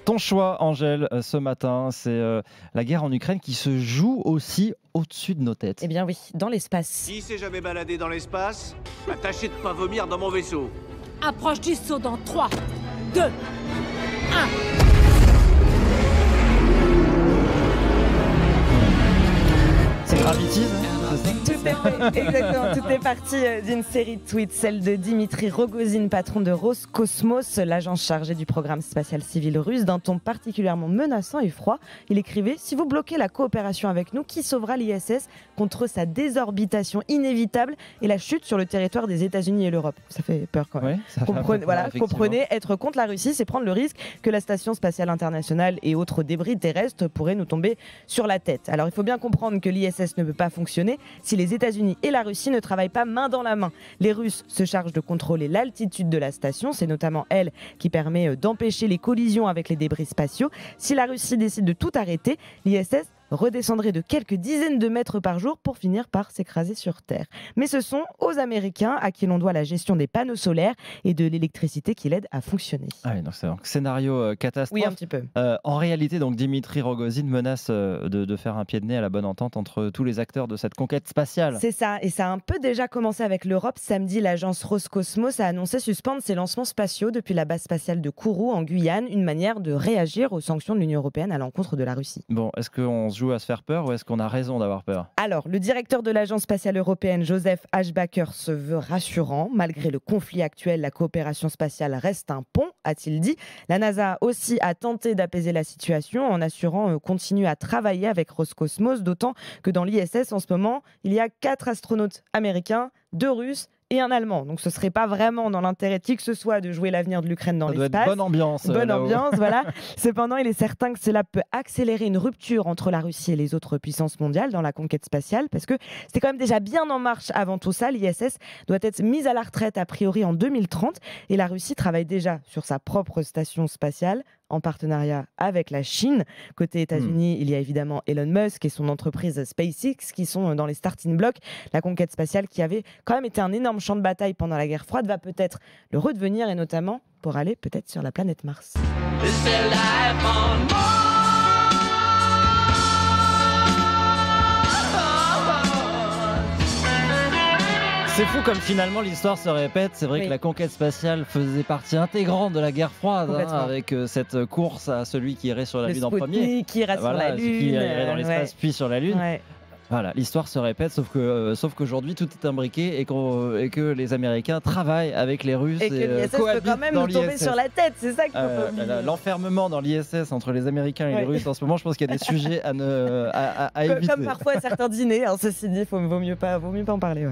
Ton choix, Angèle, ce matin, c'est la guerre en Ukraine qui se joue aussi au-dessus de nos têtes. Eh bien oui, dans l'espace. Qui s'est jamais baladé dans l'espace? Tâchez de pas vomir dans mon vaisseau. Approche du saut dans 3, 2, 1. C'est Gravity, Exactement, tout est parti d'une série de tweets, celle de Dimitri Rogozin, patron de Roscosmos, l'agence chargée du programme spatial civil russe, d'un ton particulièrement menaçant et froid. Il écrivait: si vous bloquez la coopération avec nous, qui sauvera l'ISS contre sa désorbitation inévitable et la chute sur le territoire des États-Unis et l'Europe? Ça fait peur quand même. Oui, Comprenez, être contre la Russie, c'est prendre le risque que la station spatiale internationale et autres débris terrestres pourraient nous tomber sur la tête. Alors il faut bien comprendre que l'ISS ne peut pas fonctionner si les États-Unis et la Russie ne travaillent pas main dans la main. Les Russes se chargent de contrôler l'altitude de la station, c'est notamment elle qui permet d'empêcher les collisions avec les débris spatiaux. Si la Russie décide de tout arrêter, l'ISS redescendrait de quelques dizaines de mètres par jour pour finir par s'écraser sur Terre. Mais ce sont aux Américains à qui l'on doit la gestion des panneaux solaires et de l'électricité qui l'aide à fonctionner. Ah oui, donc c'est un scénario catastrophe. Oui, un petit peu. En réalité, donc Dimitri Rogozin menace de faire un pied de nez à la bonne entente entre tous les acteurs de cette conquête spatiale. C'est ça, et ça a un peu déjà commencé avec l'Europe. Samedi, l'agence Roscosmos a annoncé suspendre ses lancements spatiaux depuis la base spatiale de Kourou en Guyane, une manière de réagir aux sanctions de l'Union européenne à l'encontre de la Russie. Bon, est-ce qu'on se joue à se faire peur ou est-ce qu'on a raison d'avoir peur? Alors, le directeur de l'agence spatiale européenne, Joseph Aschbacher, se veut rassurant. Malgré le conflit actuel, la coopération spatiale reste un pont, a-t-il dit. La NASA aussi a tenté d'apaiser la situation en assurant continuer à travailler avec Roscosmos, d'autant que dans l'ISS en ce moment, il y a 4 astronautes américains, 2 Russes et un Allemand. Donc ce serait pas vraiment dans l'intérêt de qui que ce soit de jouer l'avenir de l'Ukraine dans l'espace. Ça doit être bonne ambiance. Bonne ambiance, voilà. Cependant, il est certain que cela peut accélérer une rupture entre la Russie et les autres puissances mondiales dans la conquête spatiale, parce que c'était quand même déjà bien en marche avant tout ça. L'ISS doit être mise à la retraite a priori en 2030 et la Russie travaille déjà sur sa propre station spatiale en partenariat avec la Chine. Côté États-Unis, il y a évidemment Elon Musk et son entreprise SpaceX qui sont dans les starting blocks. La conquête spatiale qui avait quand même été un énorme champ de bataille pendant la guerre froide va peut-être le redevenir, et notamment pour aller peut-être sur la planète Mars. C'est fou comme finalement l'histoire se répète. C'est vrai que la conquête spatiale faisait partie intégrante de la guerre froide, avec cette course à celui qui irait sur la Lune en premier. Qui ira sur la Lune. Qui irait dans l'espace puis sur la Lune. Ouais. Voilà, l'histoire se répète, sauf qu'aujourd'hui tout est imbriqué et que les Américains travaillent avec les Russes et que l'ISS peut quand même nous tomber sur la tête, c'est ça qu'il faut pas oublier. L'enfermement dans l'ISS entre les Américains et les Russes en ce moment, je pense qu'il y a des sujets à éviter. Comme parfois à certains dîners, ceci dit, vaut mieux pas en parler.